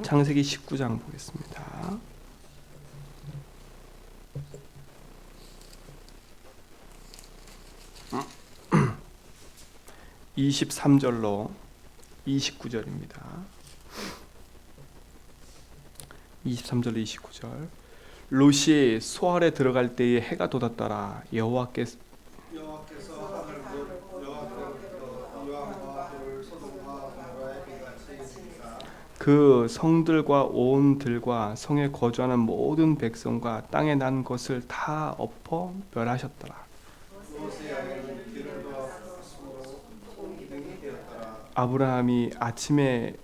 창세기 19장 보겠습니다. 23절로 29절입니다. 23절로 29절. 롯이 소알에 들어갈 때에 해가 돋았더라. 여호와께서 하늘 곧 이왕과 돌 소돔과 고모라에 비같이 이르시니라. 그 성들과 온 들과 성에 거주하는 모든 백성과 땅에 난 것을 다 엎어 멸하셨더라. 롯의 아내는 길을 도왔으므로 등이 되었더라. 아브라함이 아침에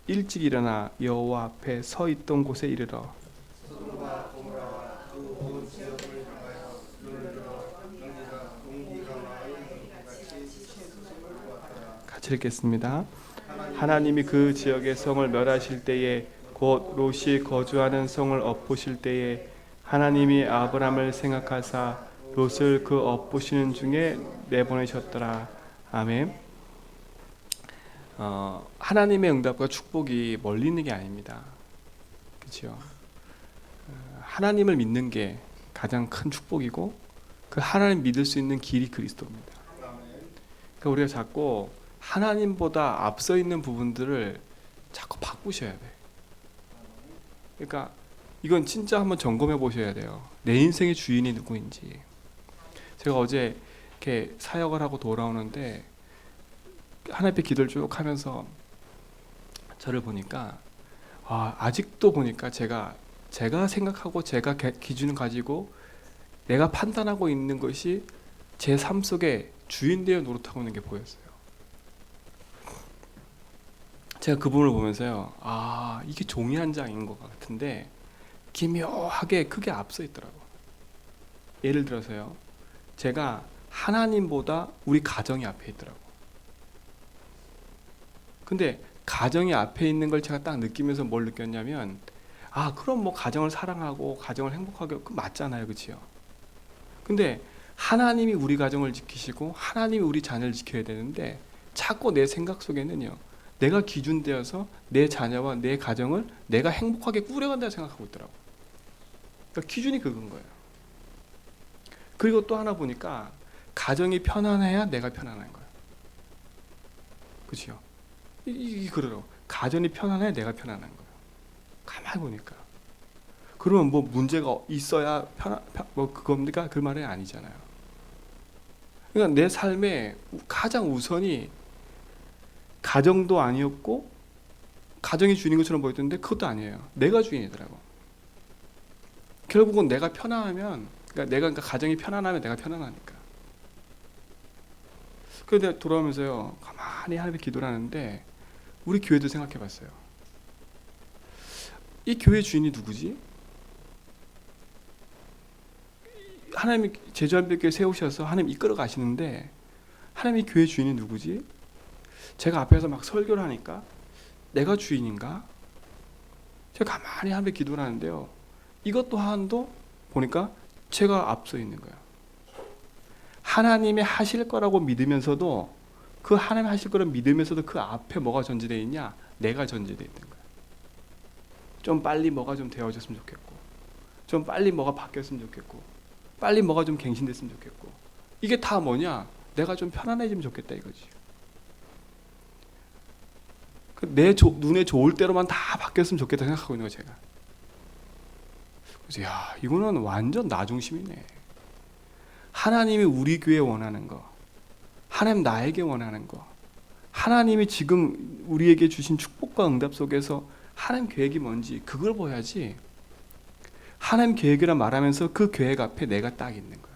일찍 일어나 여호와 앞에 서 있던 곳에 이르러 소돔과 고모라와 그 온 지역을 향하여 눈을 들어 용기가 많이 같이 스승을 보았더라. 같이 읽겠습니다. 하나님이 그 지역의 성을 멸하실 때에 곧 롯이 거주하는 성을 엎으실 때에 하나님이 아브라함을 생각하사 롯을 그 엎으시는 중에 내보내셨더라. 아멘. 하나님의 응답과 축복이 멀리 있는 게 아닙니다. 그렇죠? 하나님을 믿는 게 가장 큰 축복이고 그 하나님 믿을 수 있는 길이 그리스도입니다. 그러니까 우리가 자꾸 하나님보다 앞서 있는 부분들을 자꾸 바꾸셔야 돼. 그러니까 이건 진짜 한번 점검해 보셔야 돼요. 내 인생의 주인이 누구인지. 제가 어제 이렇게 사역을 하고 돌아오는데 하나님 앞에 기도를 쭉 하면서 저를 보니까 아직도 보니까 제가 생각하고 제가 기준을 가지고 내가 판단하고 있는 것이 제 삶 속에 주인 되어 노릇하고 있는 게 보였어요. 제가 그 부분을 보면서요, 이게 종이 한 장인 것 같은데 기묘하게 크게 앞서 있더라고. 예를 들어서요, 제가 하나님보다 우리 가정이 앞에 있더라고. 근데 가정이 앞에 있는 걸 제가 딱 느끼면서 뭘 느꼈냐면, 그럼 뭐 가정을 사랑하고 가정을 행복하게 그 맞잖아요, 그렇죠? 근데 하나님이 우리 가정을 지키시고 하나님이 우리 자녀를 지켜야 되는데 자꾸 내 생각 속에는요, 내가 기준되어서 내 자녀와 내 가정을 내가 행복하게 꾸려간다 생각하고 있더라고. 그러니까 기준이 그건 거예요. 그리고 또 하나 보니까 가정이 편안해야 내가 편안한 거예요. 그렇죠? 이게 그러더라고. 가정이 편안해야 내가 편안한 거예요. 가만히 보니까. 그러면 뭐 문제가 있어야 뭐 그겁니까? 그 말이 아니잖아요. 그러니까 내 삶에 가장 우선이 가정도 아니었고 가정이 주인인 것처럼 보였던데 그것도 아니에요. 내가 주인이더라고. 결국은 내가 편안하면, 그러니까 가정이 편안하면 내가 편안하니까. 그런데 돌아오면서요, 가만히 하나님께 기도를 하는데 우리 교회도 생각해봤어요. 이 교회 주인이 누구지? 하나님이 제주한별교회 세우셔서 하나님 이끌어 가시는데 하나님이 교회 주인이 누구지? 제가 앞에서 막 설교를 하니까 내가 주인인가? 제가 가만히 하나님께 기도를 하는데요, 이것 또한도 보니까 제가 앞서 있는 거예요. 하나님이 하실 거라고 믿으면서도 그 하나님 하실 거를 믿으면서도 그 앞에 뭐가 전제되어 있냐? 내가 전제되어 있는 거예요. 좀 빨리 뭐가 좀 되어졌으면 좋겠고, 좀 빨리 뭐가 바뀌었으면 좋겠고, 빨리 뭐가 좀 갱신됐으면 좋겠고, 이게 다 뭐냐? 내가 좀 편안해지면 좋겠다 이거지. 내 눈에 좋을 대로만 다 바뀌었으면 좋겠다 생각하고 있는 거예요, 제가. 그래서 이거는 완전 나 중심이네. 하나님이 우리 교회 원하는 거, 하나님 나에게 원하는 거, 하나님이 지금 우리에게 주신 축복과 응답 속에서 하나님 계획이 뭔지 그걸 보야지. 하나님 계획이라 말하면서 그 계획 앞에 내가 딱 있는 거야.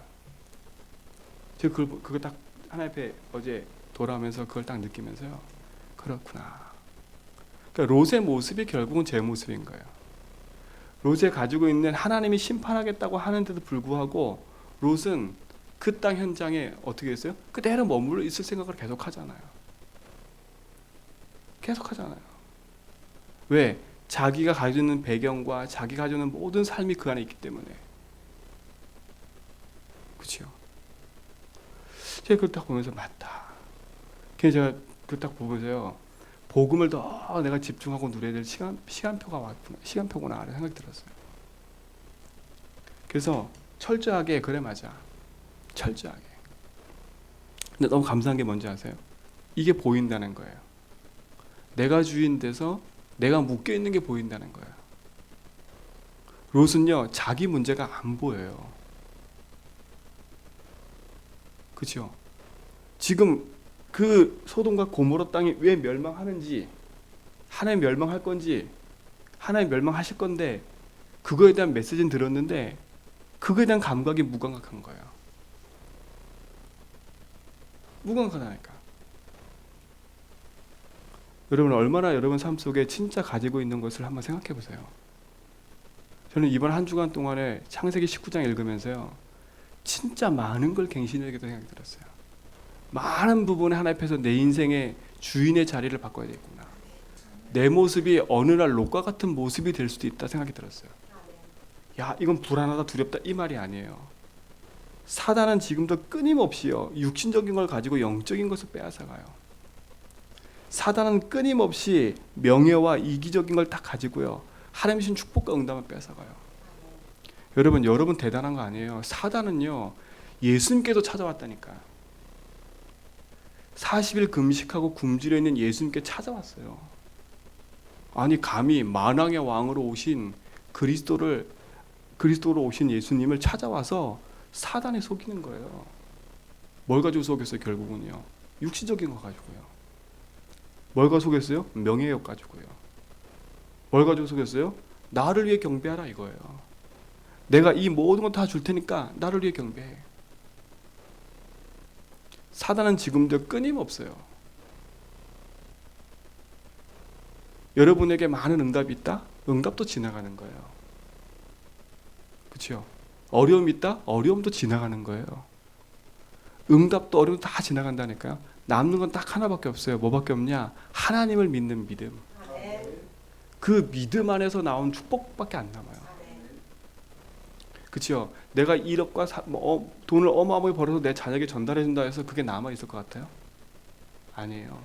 제가 그거 딱 하나님 앞에 어제 돌아오면서 그걸 딱 느끼면서요, 그렇구나. 그러니까 롯의 모습이 결국은 제 모습인 거예요. 롯이 가지고 있는 하나님이 심판하겠다고 하는데도 불구하고 롯은 그 땅 현장에 어떻게 했어요? 그대로 머물러 있을 생각을 계속 하잖아요. 계속 하잖아요. 왜? 자기가 가지고 있는 배경과 자기가 가지고 있는 모든 삶이 그 안에 있기 때문에. 그렇죠? 제가 그걸 딱 보면서 맞다. 그래서 제가 그걸 딱 보면서요, 복음을 더 내가 집중하고 누려야 될 시간표가 왔구나, 시간표구나 하는 생각이 들었어요. 그래서 철저하게, 그래 맞아, 철저하게. 근데 너무 감사한 게 뭔지 아세요? 이게 보인다는 거예요. 내가 주인 돼서 내가 묶여 있는 게 보인다는 거예요. 롯은요, 자기 문제가 안 보여요. 그렇죠? 지금 그 소돔과 고모라 땅이 왜 멸망하는지, 하나님 멸망할 건지, 하나님 멸망하실 건데, 그거에 대한 메시지는 들었는데 그거에 대한 감각이 무감각한 거예요. 무감각하다니까. 여러분, 얼마나 여러분 삶 속에 진짜 가지고 있는 것을 한번 생각해 보세요. 저는 이번 한 주간 동안에 창세기 19장 읽으면서요, 진짜 많은 걸 갱신하게 생각이 들었어요. 많은 부분에 하나님 앞에서 내 인생의 주인의 자리를 바꿔야 되겠구나. 내 모습이 어느 날 롯과 같은 모습이 될 수도 있다 생각이 들었어요. 야, 이건 불안하다, 두렵다 이 말이 아니에요. 사단은 지금도 끊임없이요, 육신적인 걸 가지고 영적인 것을 빼앗아가요. 사단은 끊임없이 명예와 이기적인 걸 다 가지고요, 하나님 주신 축복과 응답을 빼앗아가요. 여러분 대단한 거 아니에요. 사단은요, 예수님께도 찾아왔다니까. 40일 금식하고 굶주려 있는 예수님께 찾아왔어요. 아니, 감히 만왕의 왕으로 오신 그리스도로 오신 예수님을 찾아와서 사단에 속이는 거예요. 뭘 가지고 속였어요? 결국은요, 육신적인 거 가지고요. 뭘 가지고 속였어요? 명예욕 가지고요. 뭘 가지고 속였어요? 나를 위해 경배하라 이거예요. 내가 이 모든 거 다 줄 테니까 나를 위해 경배해. 사단은 지금도 끊임없어요. 여러분에게 많은 응답이 있다? 응답도 지나가는 거예요. 그렇죠? 어려움이 있다? 어려움도 지나가는 거예요. 응답도 어려움도 다 지나간다니까요. 남는 건 딱 하나밖에 없어요. 뭐밖에 없냐? 하나님을 믿는 믿음. 그 믿음 안에서 나온 축복밖에 안 남아요. 그렇죠? 내가 1억과 돈을 어마어마하게 벌어서 내 자녀에게 전달해 준다 해서 그게 남아 있을 것 같아요? 아니에요.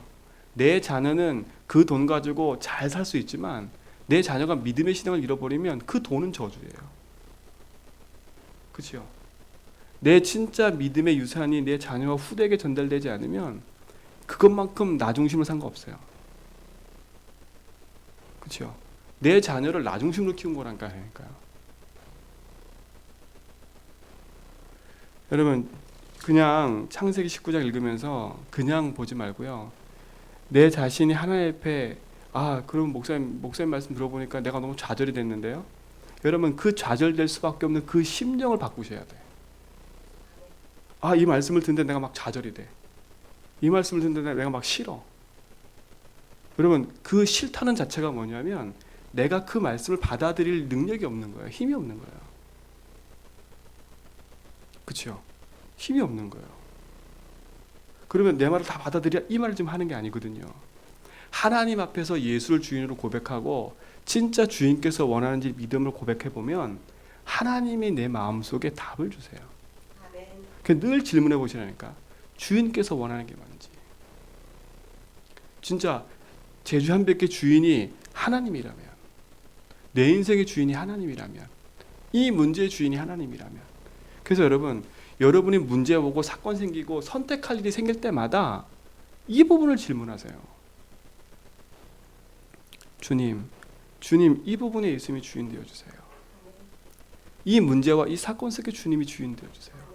내 자녀는 그 돈 가지고 잘 살 수 있지만 내 자녀가 믿음의 신앙을 잃어버리면 그 돈은 저주예요. 그렇죠? 내 진짜 믿음의 유산이 내 자녀와 후대에게 전달되지 않으면 그것만큼 나 중심으로 산 거 없어요. 그렇죠? 내 자녀를 나 중심으로 키운 거라니까요. 여러분, 그냥 창세기 19장 읽으면서 그냥 보지 말고요, 내 자신이 하나님 앞에, 그럼 목사님 말씀 들어보니까 내가 너무 좌절이 됐는데요. 여러분, 그 좌절될 수밖에 없는 그 심정을 바꾸셔야 돼. 이 말씀을 듣는데 내가 막 좌절이 돼. 이 말씀을 듣는데 내가 막 싫어. 여러분, 그 싫다는 자체가 뭐냐면 내가 그 말씀을 받아들일 능력이 없는 거예요. 힘이 없는 거예요. 그렇죠? 힘이 없는 거예요. 그러면 내 말을 다 받아들여 이 말을 지금 하는 게 아니거든요. 하나님 앞에서 예수를 주인으로 고백하고 진짜 주인께서 원하는지 믿음을 고백해보면 하나님이 내 마음속에 답을 주세요. 늘 질문해 보시라니까. 주인께서 원하는 게 뭔지. 진짜 제주 한백의 주인이 하나님이라면, 내 인생의 주인이 하나님이라면, 이 문제의 주인이 하나님이라면, 그래서 여러분이 문제 오고 사건 생기고 선택할 일이 생길 때마다 이 부분을 질문하세요. 주님, 이 부분에 예수님이 주인 되어주세요. 이 문제와 이 사건 속에 주님이 주인 되어주세요.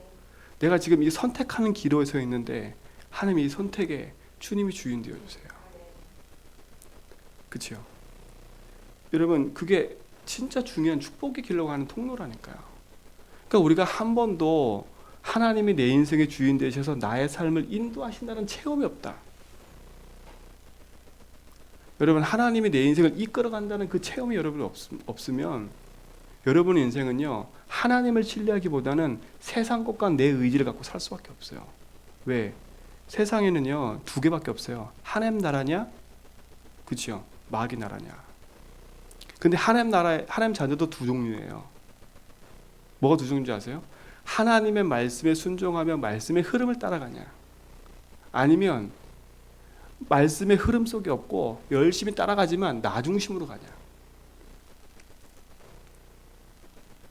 내가 지금 이 선택하는 기로에 서 있는데 하나님이 이 선택에 주님이 주인 되어주세요. 그렇죠? 여러분, 그게 진짜 중요한 축복의 길로 가는 통로라니까요. 그러니까 우리가 한 번도 하나님이 내 인생의 주인 되셔서 나의 삶을 인도하신다는 체험이 없다. 여러분, 하나님이 내 인생을 이끌어간다는 그 체험이 여러분 없으면 여러분의 인생은요, 하나님을 신뢰하기보다는 세상 것과 내 의지를 갖고 살 수밖에 없어요. 왜? 세상에는요, 두 개밖에 없어요. 하나님 나라냐? 그렇죠? 마귀 나라냐? 근데 하나님 자녀도 두 종류예요. 뭐가 두 종류인지 아세요? 하나님의 말씀에 순종하며 말씀의 흐름을 따라가냐, 아니면 말씀의 흐름 속에 없고 열심히 따라가지만 나 중심으로 가냐.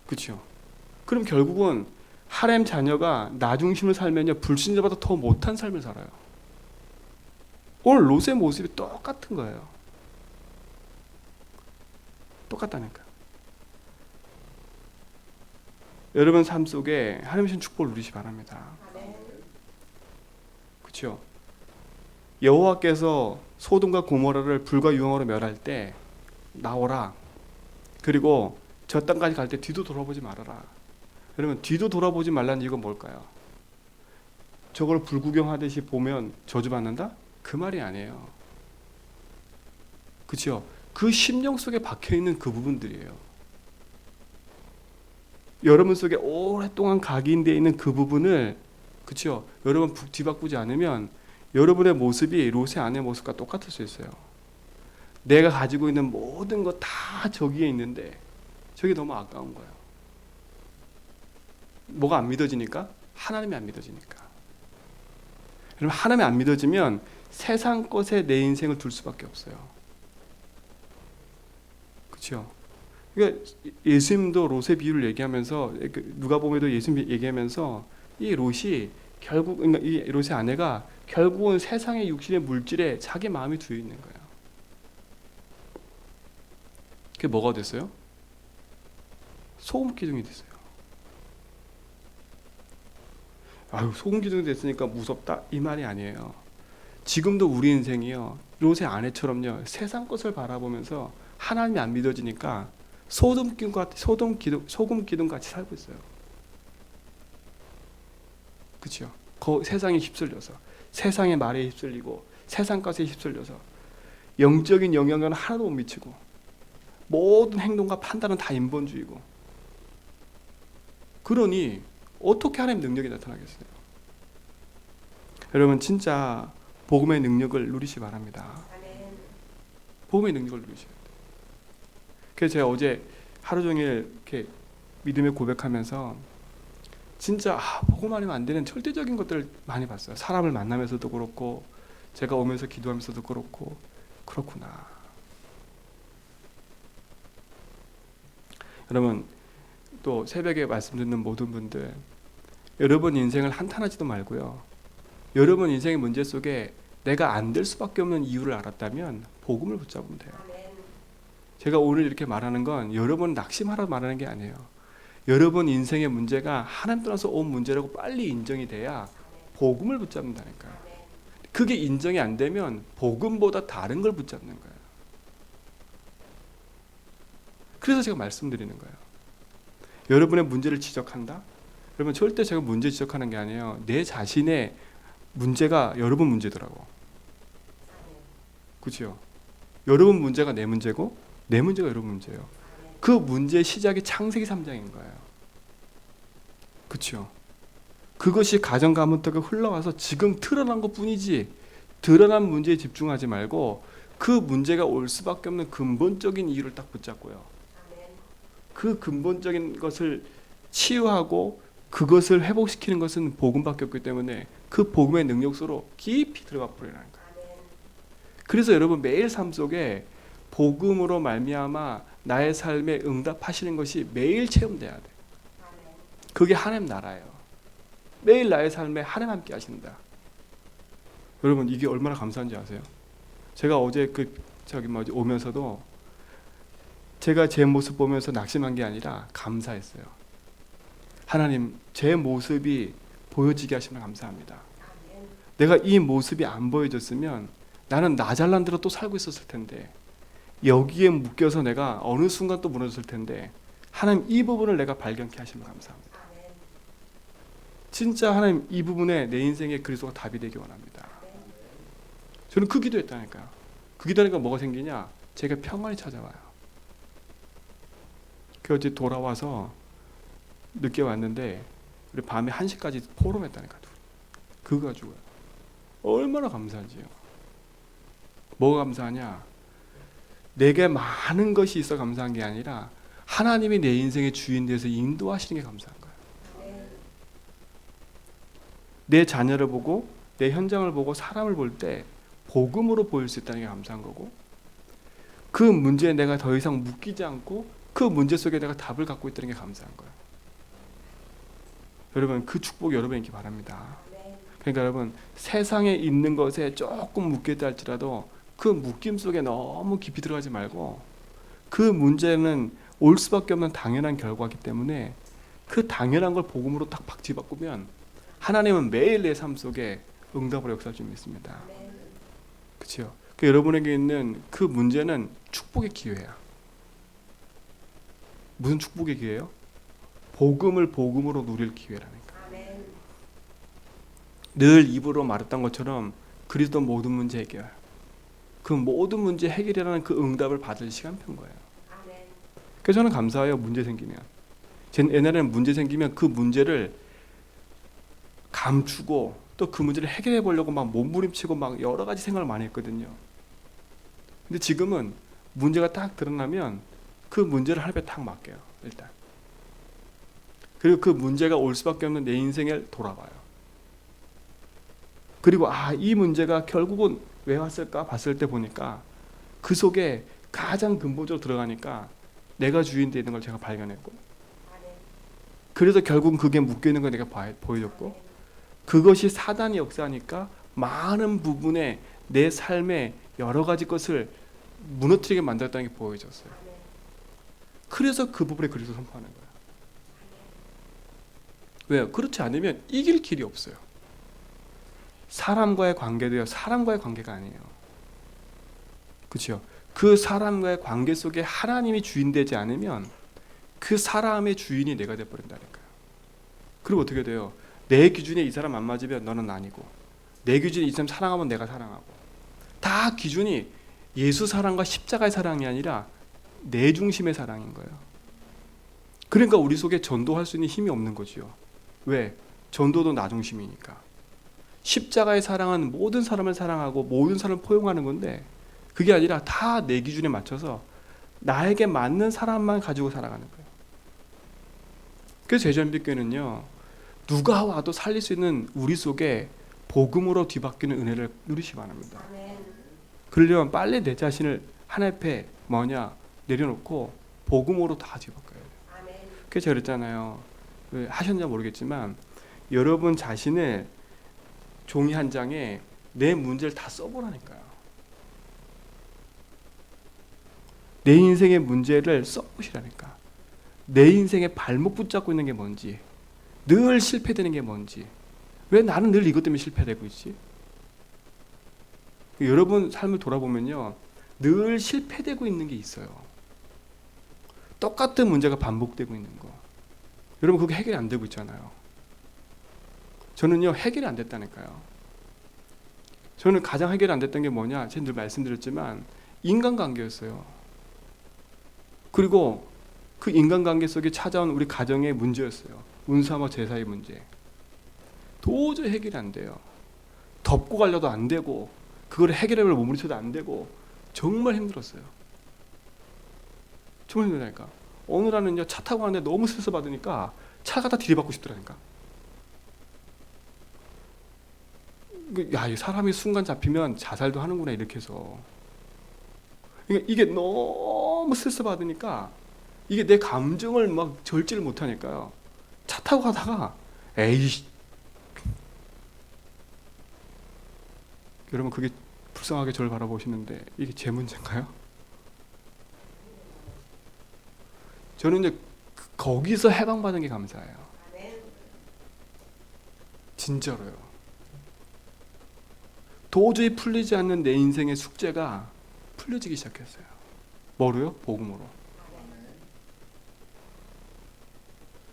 그렇죠? 그럼 결국은 하나님 자녀가 나 중심으로 살면요 불신자보다 더 못한 삶을 살아요. 오늘 롯의 모습이 똑같은 거예요. 똑같다니까. 여러분 삶 속에 하나님 주신 축복을 누리시 바랍니다. 그렇죠? 여호와께서 소돔과 고모라를 불과 유황으로 멸할 때 나오라. 그리고 저 땅까지 갈 때 뒤도 돌아보지 말아라. 여러분 뒤도 돌아보지 말라는 이유가 뭘까요? 저걸 불구경하듯이 보면 저주받는다? 그 말이 아니에요. 그렇죠? 그 심령 속에 박혀있는 그 부분들이에요. 여러분 속에 오랫동안 각인되어 있는 그 부분을 그렇죠? 여러분 뒤바꾸지 않으면 여러분의 모습이 롯의 아내의 모습과 똑같을 수 있어요. 내가 가지고 있는 모든 거 다 저기에 있는데 저게 너무 아까운 거예요. 뭐가 안 믿어지니까? 하나님이 안 믿어지니까. 여러분 하나님이 안 믿어지면 세상 것에 내 인생을 둘 수밖에 없어요. 그렇죠? 그러니까 예수님도 롯의 비유를 얘기하면서 누가복음에도 예수님 얘기하면서 이 롯이 결국 그러니까 이 롯의 아내가 결국은 세상의 육신의 물질에 자기 마음이 두여 있는 거예요. 그게 뭐가 됐어요? 소금 기둥이 됐어요. 아유 소금 기둥이 됐으니까 무섭다 이 말이 아니에요. 지금도 우리 인생이요 롯의 아내처럼요 세상 것을 바라보면서 하나님이 안 믿어지니까 소금 기둥 같이 살고 있어요. 그렇죠? 세상에 휩쓸려서 세상의 말에 휩쓸리고 세상 것에 휩쓸려서 영적인 영향은 하나도 못 미치고 모든 행동과 판단은 다 인본주의고 그러니 어떻게 하나님 능력이 나타나겠어요? 여러분 진짜 복음의 능력을 누리시 바랍니다. 복음의 능력을 누리셔야 돼요. 그래서 제가 어제 하루 종일 이렇게 믿음의 고백하면서 진짜 복음 아니면 안 되는 절대적인 것들을 많이 봤어요. 사람을 만나면서도 그렇고 제가 오면서 기도하면서도 그렇고 그렇구나. 여러분 또 새벽에 말씀 듣는 모든 분들 여러분 인생을 한탄하지도 말고요. 여러분 인생의 문제 속에 내가 안 될 수밖에 없는 이유를 알았다면 복음을 붙잡으면 돼요. 제가 오늘 이렇게 말하는 건 여러분 낙심하라고 말하는 게 아니에요. 여러분 인생의 문제가 하나님 떠나서 온 문제라고 빨리 인정이 돼야 복음을 붙잡는다니까요. 그게 인정이 안 되면 복음보다 다른 걸 붙잡는 거예요. 그래서 제가 말씀드리는 거예요. 여러분의 문제를 지적한다? 여러분 절대 제가 문제 지적하는 게 아니에요. 내 자신의 문제가 여러분 문제더라고. 그렇죠? 여러분 문제가 내 문제고 내 문제가 여러분 문제예요. 그 문제의 시작이 창세기 3장인 거예요. 그렇죠? 그것이 가정 가문부터 흘러와서 지금 드러난 것뿐이지 드러난 문제에 집중하지 말고 그 문제가 올 수밖에 없는 근본적인 이유를 딱 붙잡고요. 그 근본적인 것을 치유하고 그것을 회복시키는 것은 복음밖에 없기 때문에 그 복음의 능력 속으로 깊이 들어가 버리라는 거예요. 그래서 여러분 매일 삶 속에 복음으로 말미암아 나의 삶에 응답하시는 것이 매일 체험돼야 돼. 그게 하나님 나라예요. 매일 나의 삶에 하나님 함께 하신다. 여러분 이게 얼마나 감사한지 아세요? 제가 어제 오면서도 제가 제 모습 보면서 낙심한 게 아니라 감사했어요. 하나님 제 모습이 보여지게 하시면 감사합니다. 내가 이 모습이 안 보여졌으면 나는 나 잘난 대로 또 살고 있었을 텐데 여기에 묶여서 내가 어느 순간 또 무너졌을 텐데 하나님 이 부분을 내가 발견케 하시면 감사합니다. 진짜 하나님 이 부분에 내 인생의 그리스도가 답이 되기 원합니다. 저는 그 기도했다니까요. 그 기도하니까 뭐가 생기냐? 제가 평안이 찾아와요. 그 어제 돌아와서 늦게 왔는데 우리 밤에 1시까지 포럼했다니까. 그거 가지고요. 얼마나 감사한지요. 뭐가 감사하냐? 내게 많은 것이 있어 감사한 게 아니라 하나님이 내 인생의 주인 되어서 인도하시는 게 감사한 거예요. 내 자녀를 보고 내 현장을 보고 사람을 볼 때 복음으로 보일 수 있다는 게 감사한 거고, 그 문제에 내가 더 이상 묶이지 않고 그 문제 속에 내가 답을 갖고 있다는 게 감사한 거예요. 여러분, 그 축복 여러분에게 바랍니다. 그러니까 여러분, 세상에 있는 것에 조금 묶였다 할지라도 그 묶임 속에 너무 깊이 들어가지 말고, 그 문제는 올 수밖에 없는 당연한 결과이기 때문에 그 당연한 걸 복음으로 딱 바꾸면 하나님은 매일 내 삶 속에 응답으로 역사할 줄 믿습니다. 그렇죠? 그 여러분에게 있는 그 문제는 축복의 기회야. 무슨 축복의 기회예요? 복음을 복음으로 누릴 기회라니까. 늘 입으로 말했던 것처럼 그리스도 모든 문제 해결, 그 모든 문제 해결이라는 그 응답을 받을 시간표인 거예요. 그래서 저는 감사해요. 문제 생기면, 옛날에는 문제 생기면 그 문제를 감추고 또 그 문제를 해결해 보려고 막 몸부림치고 막 여러 가지 생각을 많이 했거든요. 근데 지금은 문제가 딱 드러나면 그 문제를 하나님께 딱 맡겨요. 일단. 그리고 그 문제가 올 수밖에 없는 내 인생에 돌아봐요. 그리고 이 문제가 결국은 왜 왔을까 봤을 때 보니까 그 속에 가장 근본적으로 들어가니까 내가 주인 되는 걸 제가 발견했고, 그래서 결국은 그게 묶여있는 걸 내가 보여줬고, 그것이 사단이 역사하니까 많은 부분에 내 삶의 여러 가지 것을 무너뜨리게 만들었다는 게 보여졌어요. 그래서 그 부분에 그리스도 선포하는 거예요. 왜요? 그렇지 않으면 이길 길이 없어요. 사람과의 관계도요, 사람과의 관계가 아니에요. 그렇죠? 그 사람과의 관계 속에 하나님이 주인 되지 않으면 그 사람의 주인이 내가 돼버린다니까요. 그리고 어떻게 돼요? 내 기준에 이 사람 안 맞으면 너는 아니고, 내 기준에 이 사람 사랑하면 내가 사랑하고, 다 기준이 예수 사랑과 십자가의 사랑이 아니라 내 중심의 사랑인 거예요. 그러니까 우리 속에 전도할 수 있는 힘이 없는 거죠. 왜? 전도도 나 중심이니까. 십자가의 사랑은 모든 사람을 사랑하고 모든 사람을 포용하는 건데, 그게 아니라 다 내 기준에 맞춰서 나에게 맞는 사람만 가지고 살아가는 거예요. 그래서 제주한빛교회는요, 누가 와도 살릴 수 있는 우리 속에 복음으로 뒤바뀌는 은혜를 누리시기 바랍니다. 그러려면 빨리 내 자신을 하나님 앞에 내려놓고 복음으로 다 뒤바꿔야 돼요. 그래서 제가 그랬잖아요. 왜 하셨는지 모르겠지만 여러분 자신을 종이 한 장에 내 문제를 다 써보라니까요. 내 인생의 문제를 써보시라니까. 내 인생의 발목 붙잡고 있는 게 뭔지, 늘 실패되는 게 뭔지, 왜 나는 늘 이것 때문에 실패되고 있지? 여러분 삶을 돌아보면요, 늘 실패되고 있는 게 있어요. 똑같은 문제가 반복되고 있는 거. 여러분 그게 해결이 안 되고 있잖아요. 저는요, 해결이 안 됐다니까요. 저는 가장 해결이 안 됐던 게 뭐냐, 제가 늘 말씀드렸지만 인간관계였어요. 그리고 그 인간관계 속에 찾아온 우리 가정의 문제였어요. 운사와 제사의 문제. 도저히 해결이 안 돼요. 덮고 가려도 안 되고, 그걸 해결하려고 몸부림쳐도 안 되고, 정말 힘들었어요. 정말 힘들다니까. 어느 날은요, 차 타고 가는데 너무 스트레스 받으니까 차 갖다 들이받고 싶더라니까. 야, 이 사람이 순간 잡히면 자살도 하는구나, 이렇게 해서. 그러니까 이게 너무 스트레스 받으니까 이게 내 감정을 막 절제를 못하니까요. 차 타고 가다가 에이씨, 여러분 그게 불쌍하게 저를 바라보시는데 이게 제 문제인가요? 저는 이제 거기서 해방받은 게 감사해요. 진짜로요. 도저히 풀리지 않는 내 인생의 숙제가 풀려지기 시작했어요. 뭐로요? 복음으로.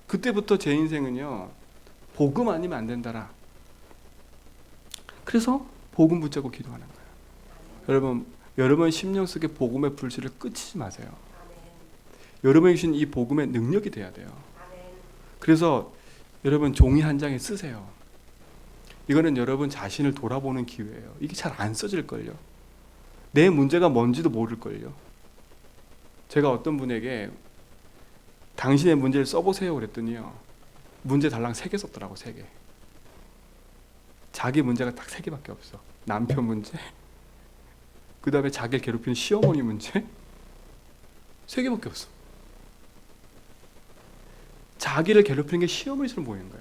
그때부터 제 인생은요, 복음 아니면 안 된다라. 그래서 복음 붙잡고 기도하는 거예요. 여러분 심령 속에 복음의 불씨를 끄치지 마세요. 여러분이 주신 이 복음의 능력이 돼야 돼요. 그래서 여러분 종이 한 장에 쓰세요. 이거는 여러분 자신을 돌아보는 기회예요. 이게 잘 안 써질걸요. 내 문제가 뭔지도 모를걸요. 제가 어떤 분에게 당신의 문제를 써보세요 그랬더니요, 문제 달랑 3개 썼더라고. 3개. 자기 문제가 딱 3개밖에 없어. 남편 문제, 그 다음에 자기를 괴롭히는 시어머니 문제, 세 개밖에 없어. 자기를 괴롭히는 게 시어머니처럼 보이는 거야.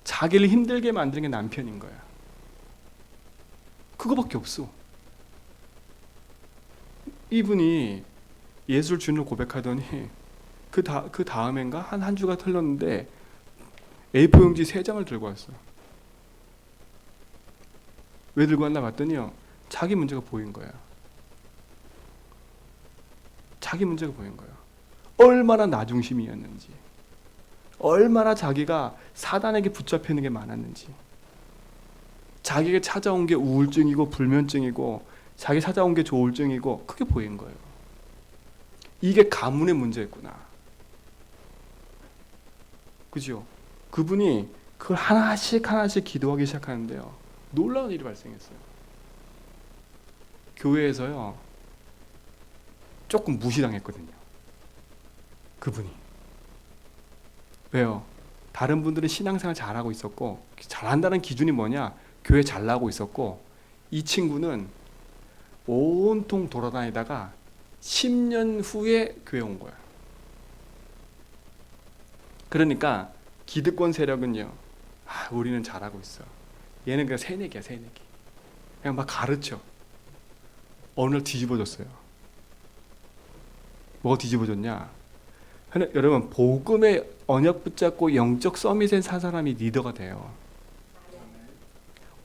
자기를 힘들게 만드는 게 남편인 거야. 그거밖에 없어. 이분이 예수를 주님으로 고백하더니 그 다음엔가 한 주가 흘렀는데 A4 용지 3장을 들고 왔어. 왜 들고 왔나 봤더니요, 자기 문제가 보인 거야. 자기 문제가 보인 거야. 얼마나 나 중심이었는지, 얼마나 자기가 사단에게 붙잡혀 있는 게 많았는지, 자기에게 찾아온 게 우울증이고 불면증이고 자기 찾아온 게 조울증이고, 그게 보인 거예요. 이게 가문의 문제였구나. 그죠? 그분이 그걸 하나씩 기도하기 시작하는데요, 놀라운 일이 발생했어요. 교회에서요 조금 무시당했거든요, 그분이. 왜요? 다른 분들은 신앙생활 잘하고 있었고, 잘한다는 기준이 뭐냐, 교회 잘 나가고 있었고, 이 친구는 온통 돌아다니다가 10년 후에 교회 온 거야. 그러니까 기득권 세력은요, 우리는 잘하고 있어, 얘는 그냥 새내기야, 새내기. 그냥 막 가르쳐. 어느 날 뒤집어졌어요. 뭐가 뒤집어졌냐? 여러분, 복음의 언약 붙잡고 영적 서밋에 산 사람이 리더가 돼요.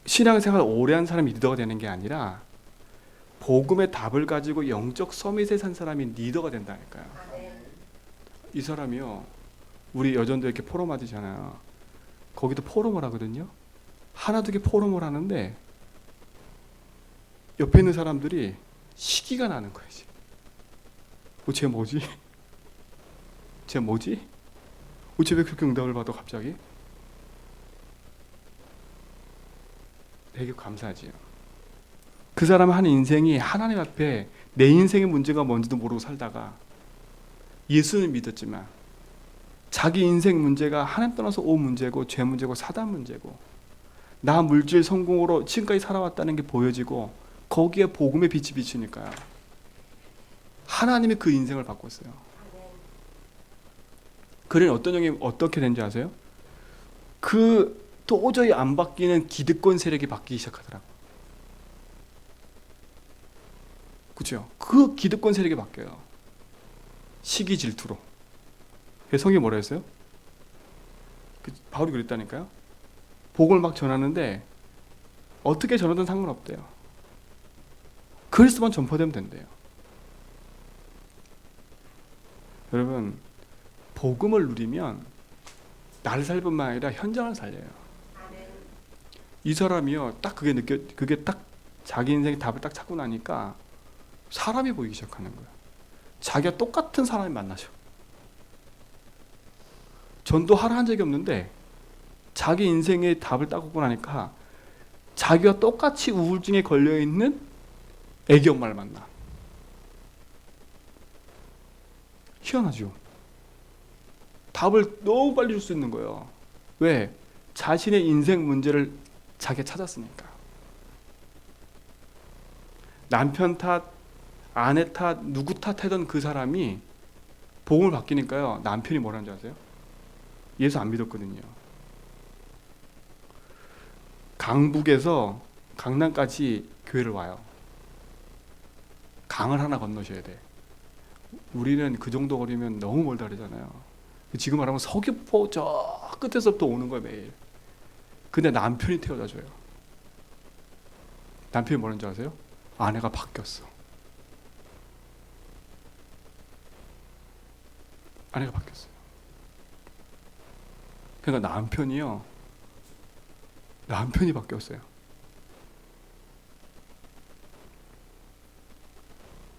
신앙생활 오래 한 사람이 리더가 되는 게 아니라 복음의 답을 가지고 영적 서밋에 산 사람이 리더가 된다니까요. 이 사람이요, 우리 여전도 이렇게 포럼 하잖아요. 거기도 포럼을 하거든요. 하나 두 개 포럼을 하는데 옆에 있는 사람들이 시기가 나는 거예요. 쟤 뭐지? 쟤 뭐지? 쟤 왜 그렇게 응답을 받아 갑자기? 되게 감사하지요. 그 사람 한 인생이 하나님 앞에 내 인생의 문제가 뭔지도 모르고 살다가 예수는 믿었지만 자기 인생 문제가 하나님 떠나서 온 문제고, 죄 문제고, 사단 문제고, 나 물질 성공으로 지금까지 살아왔다는 게 보여지고, 거기에 복음의 빛이 비치니까요, 하나님이 그 인생을 바꿨어요. 그는 어떤 형이 어떻게 된지 아세요? 그 도저히 안 바뀌는 기득권 세력이 바뀌기 시작하더라고. 그렇죠? 그 기득권 세력이 바뀌어요. 시기 질투로. 성경이 뭐라 했어요? 바울이 그랬다니까요. 복음을 막 전하는데 어떻게 전하든 상관없대요. 그리스도만 전파되면 된대요. 여러분, 복음을 누리면 나를 살 뿐만 아니라 현장을 살려요. 이 사람이요, 딱 그게 딱 자기 인생의 답을 딱 찾고 나니까 사람이 보이기 시작하는 거예요. 자기가 똑같은 사람이 만나죠. 전도하라 한 적이 없는데 자기 인생의 답을 딱 얻고 나니까 자기와 똑같이 우울증에 걸려있는 애기 엄마를 만나. 희한하죠. 답을 너무 빨리 줄 수 있는 거예요. 왜? 자신의 인생 문제를 자기가 찾았으니까. 남편 탓, 아내 탓, 누구 탓하던 그 사람이 복음을 바뀌니까요, 남편이 뭐라는 줄 아세요? 예수 안 믿었거든요. 강북에서 강남까지 교회를 와요. 강을 하나 건너셔야 돼. 우리는 그 정도 거리면 너무 멀다 그러잖아요. 지금 말하면 서귀포 저 끝에서부터 오는 거예요, 매일. 근데 남편이 태워다 줘요. 남편이 뭐라는 줄 아세요? 아내가 바뀌었어. 아내가 바뀌었어요. 그러니까 남편이 바뀌었어요.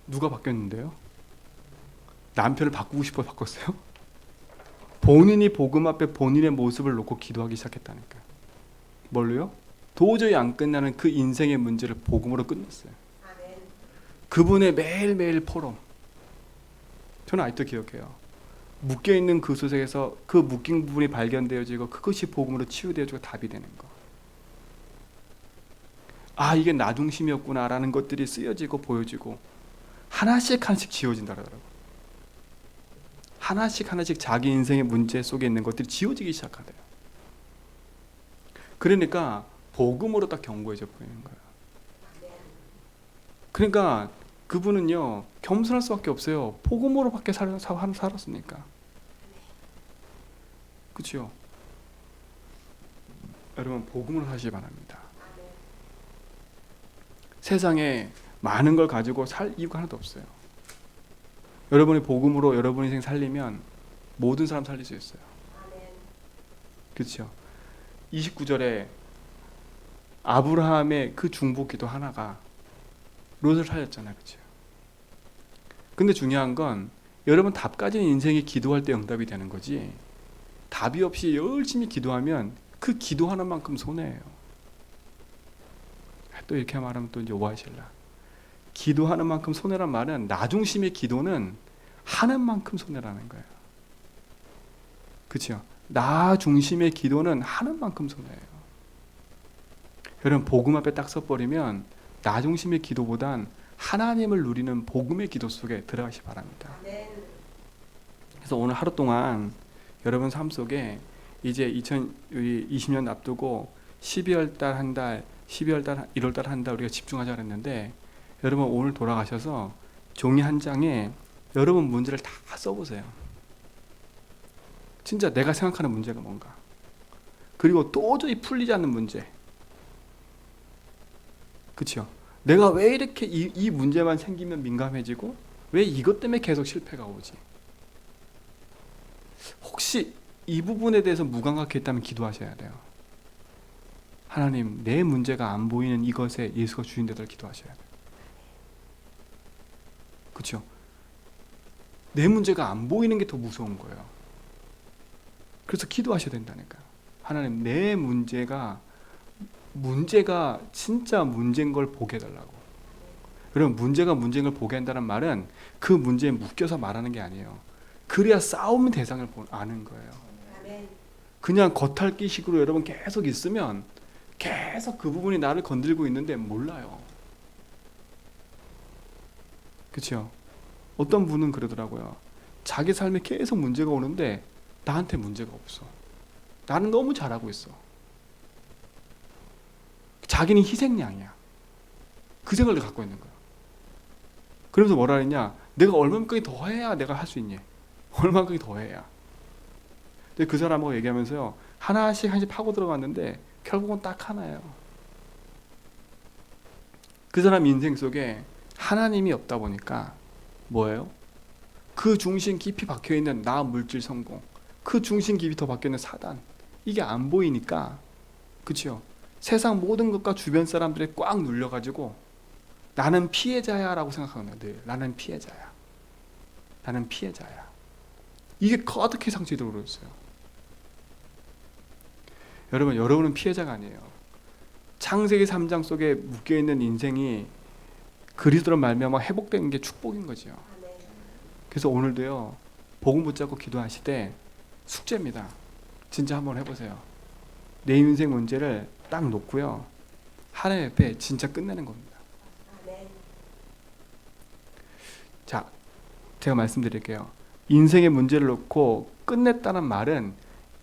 누가 바뀌었는데요? 남편을 바꾸고 싶어 바꿨어요? 본인이 복음 앞에 본인의 모습을 놓고 기도하기 시작했다니까. 뭘로요? 도저히 안 끝나는 그 인생의 문제를 복음으로 끝냈어요. 그분의 매일매일 포럼, 저는 아직도 기억해요. 묶여있는 그 소sek에서 그 묶인 부분이 발견되어지고 그것이 복음으로 치유되어지고 답이 되는 거. 아, 이게 나 중심이었구나라는 것들이 쓰여지고 보여지고 하나씩 하나씩 지워진다 그러더라고요. 하나씩 하나씩 자기 인생의 문제 속에 있는 것들이 지워지기 시작하대요. 그러니까 복음으로 딱 견고해져 보이는 거예요. 그러니까 그분은요 겸손할 수밖에 없어요. 복음으로밖에 살았으니까. 그렇죠? 여러분 복음으로 사시기 바랍니다. 세상에 많은 걸 가지고 살 이유가 하나도 없어요. 여러분이 복음으로 여러분 인생 살리면 모든 사람 살릴 수 있어요. 그렇죠? 29절에 아브라함의 그 중보 기도 하나가 롯을 살렸잖아요. 그렇죠? 근데 중요한 건 여러분 답 가진 인생이 기도할 때 응답이 되는 거지, 답이 없이 열심히 기도하면 그 기도하는 만큼 손해예요. 또 이렇게 말하면 또 이제 오하실라. 기도하는 만큼 손해란 말은 나 중심의 기도는 하는 만큼 손해라는 거예요. 그렇죠? 나 중심의 기도는 하는 만큼 손해예요. 여러분 복음 앞에 딱 서버리면 나 중심의 기도보단 하나님을 누리는 복음의 기도 속에 들어가시 바랍니다. 그래서 오늘 하루 동안 여러분 삶 속에 이제 2020년 앞두고 12월 달 한 달, 12월 달, 1월 달 한 달 우리가 집중하자 그랬는데, 여러분 오늘 돌아가셔서 종이 한 장에 여러분 문제를 다 써보세요. 진짜 내가 생각하는 문제가 뭔가, 그리고 도저히 풀리지 않는 문제, 그렇죠? 내가 왜 이렇게 이 문제만 생기면 민감해지고 왜 이것 때문에 계속 실패가 오지? 혹시 이 부분에 대해서 무감각했다면 기도하셔야 돼요. 하나님, 내 문제가 안 보이는 이것에 예수가 주인 되도록 기도하셔야 돼요. 그렇죠? 내 문제가 안 보이는 게 더 무서운 거예요. 그래서 기도하셔야 된다니까요. 하나님, 내 문제가 진짜 문제인 걸 보게 해달라고. 여러분 문제가 문제인 걸 보게 한다는 말은 그 문제에 묶여서 말하는 게 아니에요. 그래야 싸움의 대상을 아는 거예요. 그냥 겉핥기식으로 여러분 계속 있으면 계속 그 부분이 나를 건들고 있는데 몰라요. 그렇죠? 어떤 분은 그러더라고요. 자기 삶에 계속 문제가 오는데 나한테 문제가 없어. 나는 너무 잘하고 있어. 자기는 희생양이야. 그 생각을 갖고 있는 거야. 그러면서 뭐라 했냐? 내가 얼마만큼 더 해야 내가 할 수 있니? 얼마만큼 더 해야. 근데 그 사람하고 얘기하면서요, 하나씩 파고 들어갔는데 결국은 딱 하나예요. 그 사람 인생 속에 하나님이 없다 보니까 뭐예요? 그 중심 깊이 박혀있는 나 물질 성공, 그 중심 깊이 더 박혀있는 사단, 이게 안 보이니까, 그렇죠? 세상 모든 것과 주변 사람들에 꽉 눌려가지고 나는 피해자야 라고 생각하는 거예요. 늘 나는 피해자야. 나는 피해자야. 이게 어떻게 상처되도록 그랬어요? 여러분은 피해자가 아니에요. 창세기 3장 속에 묶여있는 인생이 그리스도로 말미암아 회복되는 게 축복인 거죠. 그래서 오늘도요, 복음 붙잡고 기도하시되 숙제입니다. 진짜 한번 해보세요. 내 인생 문제를 딱 놓고요, 하나님 앞에 진짜 끝내는 겁니다. 자, 제가 말씀드릴게요. 인생의 문제를 놓고 끝냈다는 말은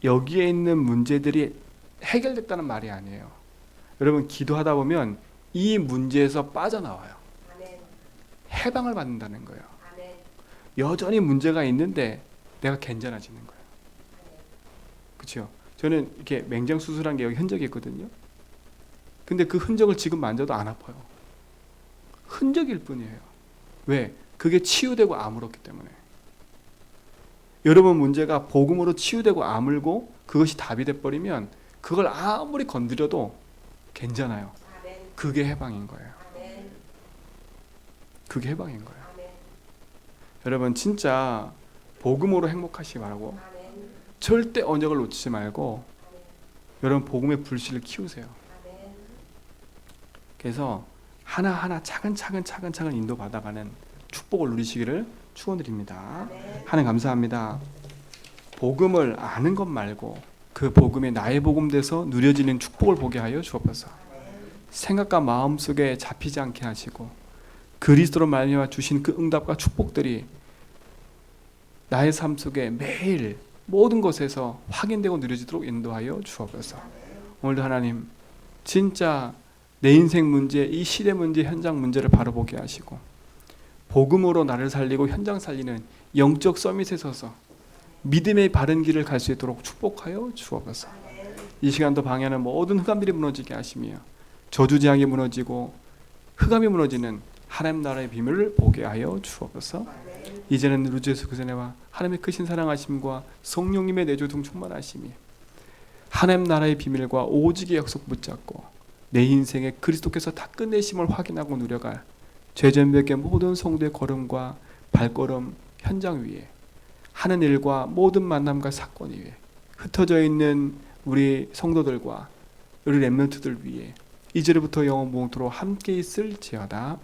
여기에 있는 문제들이 해결됐다는 말이 아니에요. 여러분 기도하다 보면 이 문제에서 빠져나와요. 해방을 받는다는 거예요. 여전히 문제가 있는데 내가 괜찮아지는 거예요. 그렇죠? 저는 이렇게 맹장 수술한 게 여기 흔적이 있거든요. 근데 그 흔적을 지금 만져도 안 아파요. 흔적일 뿐이에요. 왜? 그게 치유되고 아물었기 때문에. 여러분 문제가 복음으로 치유되고 아물고 그것이 답이 돼버리면 그걸 아무리 건드려도 괜찮아요. 그게 해방인 거예요. 그게 해방인 거예요. 여러분 진짜 복음으로 행복하시기 바라고, 절대 언약을 놓치지 말고 여러분 복음의 불씨를 키우세요. 그래서 하나하나 차근차근 인도받아가는 축복을 누리시기를 축원드립니다. 하나님 감사합니다. 복음을 아는 것 말고 그 복음이 나의 복음 돼서 누려지는 축복을 보게 하여 주옵소서. 생각과 마음속에 잡히지 않게 하시고 그리스도로 말미암아 주신 그 응답과 축복들이 나의 삶 속에 매일 모든 것에서 확인되고 누려지도록 인도하여 주옵소서. 오늘도 하나님 진짜 내 인생 문제, 이 시대 문제, 현장 문제를 바로 보게 하시고 복음으로 나를 살리고 현장 살리는 영적 서밋에 서서 믿음의 바른 길을 갈 수 있도록 축복하여 주옵소서. 이 시간도 방해하는 모든 흑암들이 무너지게 하시며 저주재앙이 무너지고 흑암이 무너지는 하나님 나라의 비밀을 보게 하여 주옵소서. 이제는 우리 주 예수 그리스도의 은혜와 하나님의 크신 사랑하심과 성령님의 내조등 충만하심이 하나님 나라의 비밀과 오직의 약속 붙잡고 내 인생에 그리스도께서 다 끝내심을 확인하고 누려갈 죄전벽의 모든 성도의 걸음과 발걸음 현장 위에 하는 일과 모든 만남과 사건 위에 흩어져 있는 우리 성도들과 우리 렘넌트들 위에 이제부터 영원 무궁토록 함께 있을지어다.